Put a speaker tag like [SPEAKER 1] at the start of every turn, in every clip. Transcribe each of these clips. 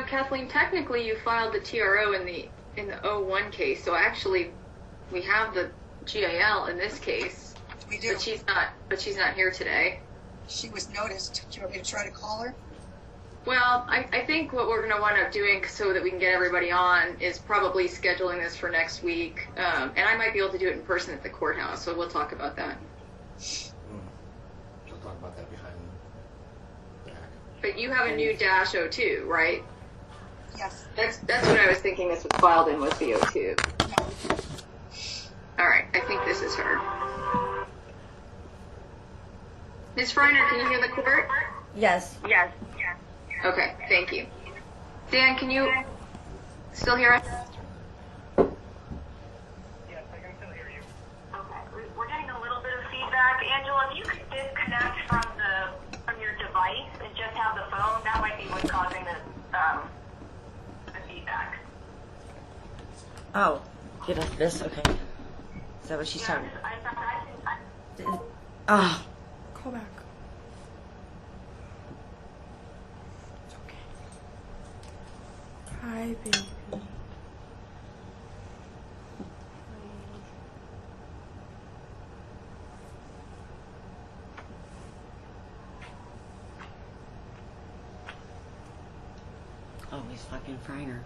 [SPEAKER 1] Kathleen, technically you filed the TRO in the O1 case, so actually we have the GAL in this case.
[SPEAKER 2] We do.
[SPEAKER 1] But she's not here today.
[SPEAKER 2] She was noticed. Do you want me to try to call her?
[SPEAKER 1] Well, I think what we're going to wind up doing so that we can get everybody on is probably scheduling this for next week. And I might be able to do it in person at the courthouse, so we'll talk about that.
[SPEAKER 3] We'll talk about that behind the back.
[SPEAKER 1] But you have a new -02, right?
[SPEAKER 2] Yes.
[SPEAKER 1] That's what I was thinking this was filed in, was the 02. All right, I think this is her. Ms. Freiner, can you hear the court?
[SPEAKER 4] Yes.
[SPEAKER 5] Yes.
[SPEAKER 1] Okay, thank you. Dan, can you still hear us?
[SPEAKER 5] Yes, I can still hear you. Okay, we're getting a little bit of feedback. Angela, if you could disconnect from your device and just have the phone, that might be what's causing the feedback.
[SPEAKER 4] Oh, get off this? Okay. Is that what she's talking about? Oh. Call back. It's okay. Hi, baby. Oh, he's fucking Freiner.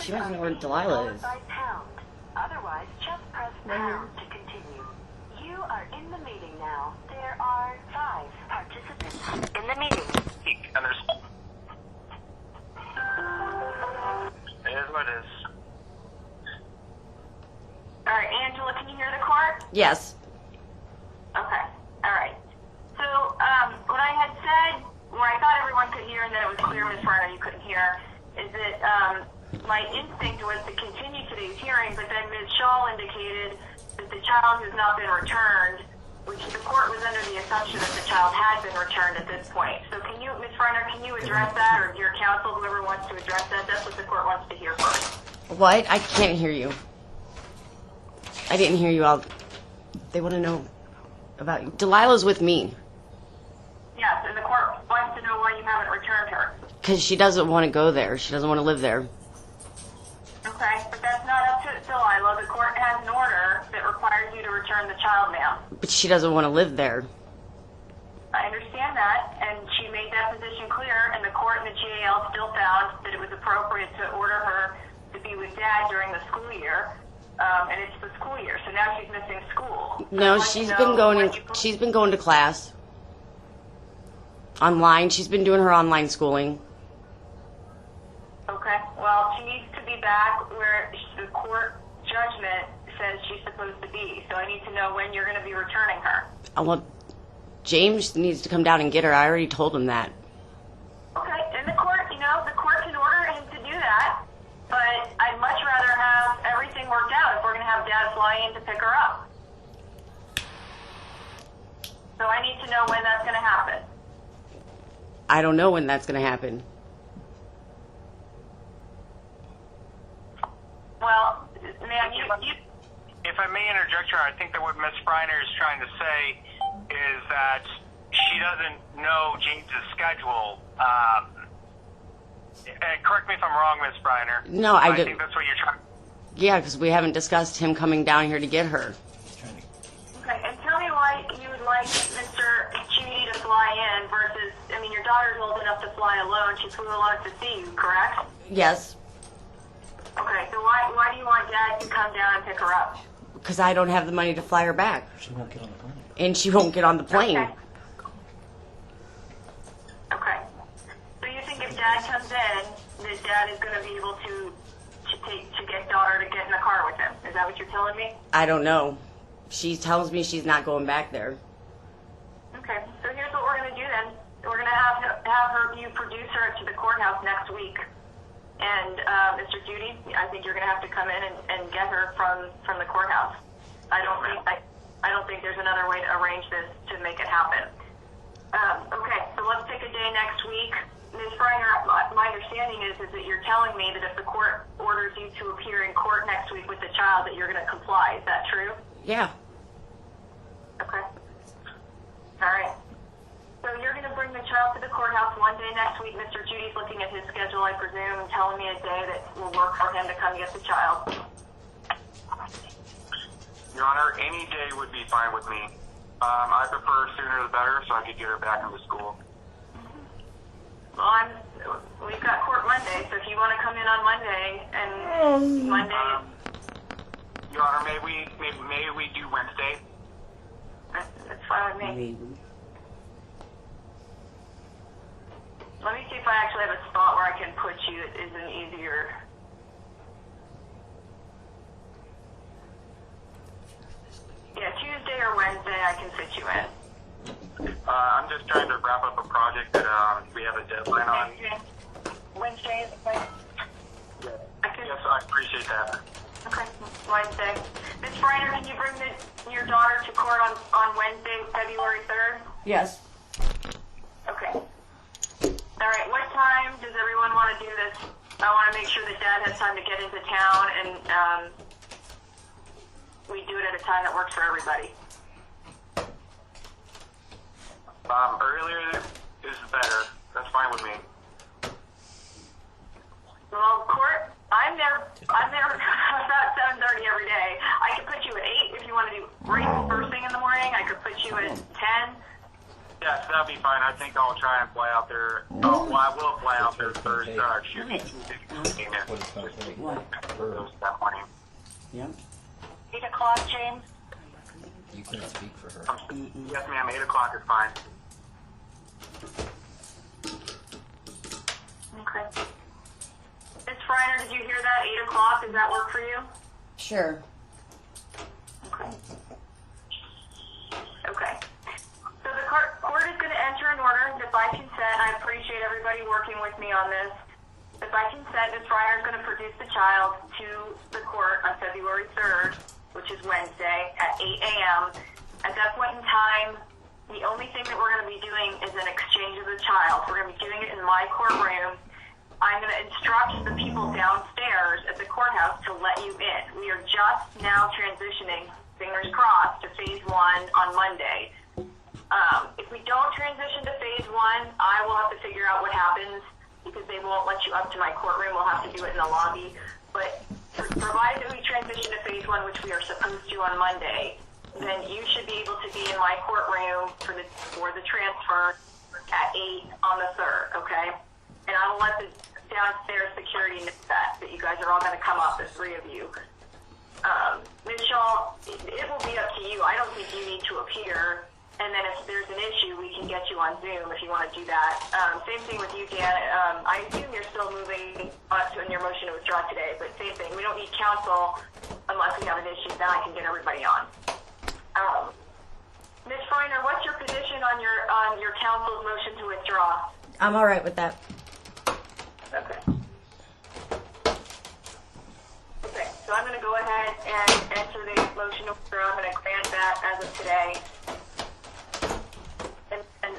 [SPEAKER 4] She doesn't know where Delilah is.
[SPEAKER 5] Otherwise, just press pound to continue. You are in the meeting now. There are 5 participants in the meeting.
[SPEAKER 6] And there's... It is what it is.
[SPEAKER 5] All right, Angela, can you hear the court?
[SPEAKER 4] Yes.
[SPEAKER 5] Okay. All right. So, what I had said, where I thought everyone could hear and then it was clear, Ms. Farner, you couldn't hear, is that my instinct was to continue today's hearing, but then Ms. Shaw indicated that the child has not been returned, which the court was under the assumption that the child had been returned at this point. So can you, Ms. Farner, can you address that, or your counsel, whoever wants to address that? That's what the court wants to hear first.
[SPEAKER 4] What? I can't hear you. I didn't hear you all. They want to know about you. Delilah's with me.
[SPEAKER 5] Yes, and the court wants to know why you haven't returned her.
[SPEAKER 4] Because she doesn't want to go there. She doesn't want to live there.
[SPEAKER 5] Okay, but that's not up to Delilah. The court has an order that requires you to return the child now.
[SPEAKER 4] But she doesn't want to live there.
[SPEAKER 5] I understand that, and she made that position clear, and the court and the GAL still found that it was appropriate to order her to be with Dad during the school year, and it's the school year, so now she's missing school.
[SPEAKER 4] No, she's been going to class. Online. She's been doing her online schooling.
[SPEAKER 5] Okay, well, she needs to be back where the court judgment says she's supposed to be, so I need to know when you're going to be returning her.
[SPEAKER 4] Well, James needs to come down and get her. I already told him that.
[SPEAKER 5] Okay, and the court can order him to do that, but I'd much rather have everything worked out if we're going to have Dad fly in to pick her up. So I need to know when that's going to happen.
[SPEAKER 4] I don't know when that's going to happen.
[SPEAKER 5] Well, ma'am,
[SPEAKER 6] If I may interject here, I think that what Ms. Freiner is trying to say is that she doesn't know James's schedule. And correct me if I'm wrong, Ms. Freiner.
[SPEAKER 4] No, I
[SPEAKER 6] think that's what you're trying.
[SPEAKER 4] Yeah, because we haven't discussed him coming down here to get her.
[SPEAKER 5] Okay, and tell me why you would like Mr. Chidi to fly in versus, I mean, your daughter's old enough to fly alone. She flew alone to see you, correct?
[SPEAKER 4] Yes.
[SPEAKER 5] Okay, so why do you want Dad to come down and pick her up?
[SPEAKER 4] Because I don't have the money to fly her back.
[SPEAKER 3] She won't get on the plane.
[SPEAKER 4] And she won't get on the plane.
[SPEAKER 5] Okay. So you think if Dad comes in, that Dad is going to be able to get daughter to get in the car with him? Is that what you're telling me?
[SPEAKER 4] I don't know. She tells me she's not going back there.
[SPEAKER 5] Okay, so here's what we're going to do then. We're going to have you produce her to the courthouse next week. And Mr. Judy, I think you're going to have to come in and get her from the courthouse. I don't think there's another way to arrange this to make it happen. Okay, so let's pick a day next week. Ms. Freiner, my understanding is that you're telling me that if the court orders you to appear in court next week with the child, that you're going to comply. Is that true?
[SPEAKER 4] Yeah.
[SPEAKER 5] Okay. All right. So you're going to bring the child to the courthouse one day next week. Mr. Judy's looking at his schedule, I presume, and telling me a day that will work for him to come get the child.
[SPEAKER 6] Your Honor, any day would be fine with me. I prefer sooner the better, so I could get her back into school.
[SPEAKER 5] Well, we've got court Monday, so if you want to come in on Monday, and Monday...
[SPEAKER 6] Your Honor, may we do Wednesday?
[SPEAKER 5] That's fine with me. Let me see if I actually have a spot where I can put you that isn't easier. Yeah, Tuesday or Wednesday I can fit you in.
[SPEAKER 6] I'm just trying to wrap up a project that we have a deadline on.
[SPEAKER 5] Wednesday is okay.
[SPEAKER 6] Yes, I appreciate that.
[SPEAKER 5] Okay, Wednesday. Ms. Freiner, can you bring your daughter to court on Wednesday, February 3rd?
[SPEAKER 4] Yes.
[SPEAKER 5] Okay. All right, what time does everyone want to do this? I want to make sure that Dad has time to get into town, and we do it at a time that works for everybody.
[SPEAKER 6] Earlier is better. That's fine with me.
[SPEAKER 5] Well, court, I'm there about 7:30 every day. I could put you at 8 if you want to do right first thing in the morning. I could put you at 10.
[SPEAKER 6] Yes, that'll be fine. I think I'll try and fly out there. Oh, well, I will fly out there Thursday. Shoot,
[SPEAKER 4] What?
[SPEAKER 6] that morning.
[SPEAKER 4] Yep.
[SPEAKER 5] 8 o'clock, James?
[SPEAKER 3] You can't speak for her.
[SPEAKER 6] Yes, ma'am. 8 o'clock is fine.
[SPEAKER 5] Okay. Ms. Freiner, did you hear that? 8 o'clock, does that work for you?
[SPEAKER 4] Sure.
[SPEAKER 5] Okay. Okay. So the court is going to enter an order that by consent, I appreciate everybody working with me on this, that by consent, Ms. Freiner is going to produce the child to the court on February 3rd, which is Wednesday, at 8 a.m. At that point in time, the only thing that we're going to be doing is an exchange of the child. We're going to be doing it in my courtroom. I'm going to instruct the people downstairs at the courthouse to let you in. We are just now transitioning, fingers crossed, to phase 1 on Monday. If we don't transition to phase 1, I will have to figure out what happens because they won't let you up to my courtroom. We'll have to do it in the lobby. But provided that we transition to phase 1, which we are supposed to on Monday, then you should be able to be in my courtroom for the transfer at 8 on the 3rd, okay? And I will let the downstairs security know that you guys are all going to come up, the 3 of you. Ms. Shaw, it will be up to you. I don't think you need to appear. And then if there's an issue, we can get you on Zoom if you want to do that. Same thing with you, Dan. I assume you're still moving on your motion to withdraw today, but same thing. We don't need counsel unless we have an issue. Then I can get everybody on. Ms. Freiner, what's your position on your counsel's motion to withdraw?
[SPEAKER 4] I'm all right with that.
[SPEAKER 5] Okay. Okay, so I'm going to go ahead and enter the motion to withdraw. I'm going to grant that as of today. And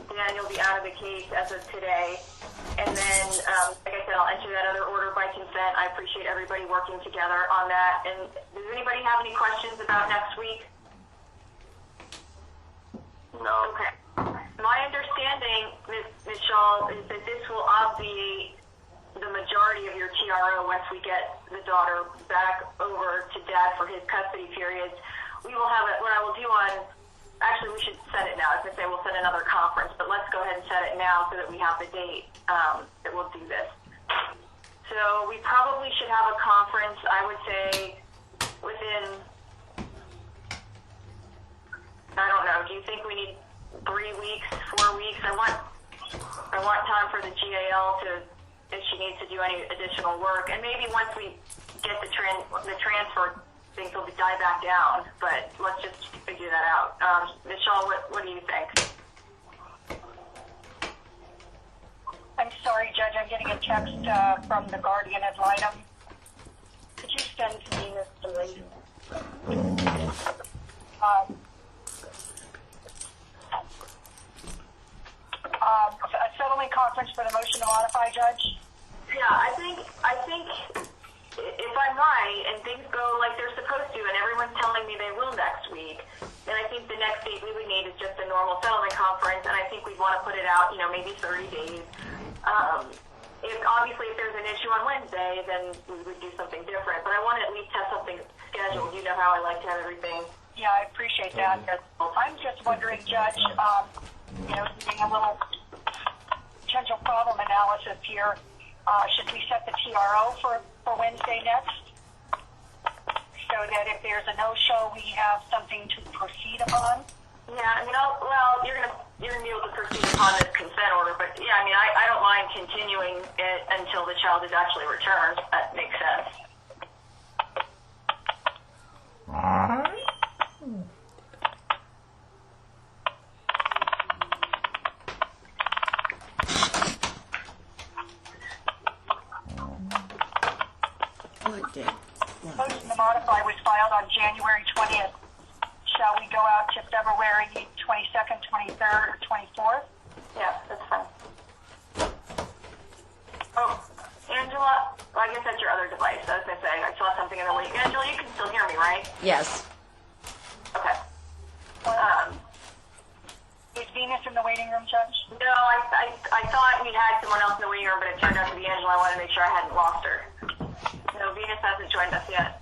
[SPEAKER 5] Dan, you'll be out of the case as of today. And then, like I said, I'll enter that other order by consent. I appreciate everybody working together on that. And does anybody have any questions about next week?
[SPEAKER 6] No.
[SPEAKER 5] Okay. My understanding, Ms. Shaw, is that this will obviate the majority of your TRO once we get the daughter back over to Dad for his custody periods. We will have it, what I will do on, actually we should set it now. I was going to say we'll set another conference, but let's go ahead and set it now so that we have the date that we'll do this. So we probably should have a conference, I would say, within, I don't know, do you think we need 3 weeks, 4 weeks? I want time for the GAL to, if she needs to do any additional work, and maybe once we get the transfer, things will die back down. But let's just figure that out. Michelle, what do you think?
[SPEAKER 2] I'm sorry, Judge. I'm getting a text from the guardian ad litem. Could you send to me this, please? conference for the motion to modify, Judge?
[SPEAKER 5] Yeah, I think if I'm right and things go like they're supposed to, and everyone's telling me they will next week, then I think the next date we would need is just a normal settlement conference, and I think we'd want to put it out, maybe 30 days. If there's an issue on Wednesday, then we would do something different. But I want to at least have something scheduled. You know how I like to have everything.
[SPEAKER 2] Yeah, I appreciate that. I'm just wondering, Judge, doing a little potential problem analysis here. Should we set the TRO for Wednesday next? So that if there's a no-show, we have something to proceed upon?
[SPEAKER 5] Yeah, you're gonna be able to proceed upon this consent order, but yeah, I don't mind continuing it until the child is actually returned. That makes sense.
[SPEAKER 2] Motion to modify was filed on January 20th. Shall we go out to February 22nd, 23rd, or 24th?
[SPEAKER 5] Yeah, that's fine. Oh, Angela, I guess that's your other device. I was going to say, I saw something in the waiting. Angela, you can still hear me, right?
[SPEAKER 4] Yes.
[SPEAKER 5] Okay.
[SPEAKER 2] Is Venus in the waiting room, Judge?
[SPEAKER 5] No, I thought we had someone else in the waiting room, but it turned out to be Angela. I wanted to make sure I hadn't lost her. No, Venus hasn't joined us yet.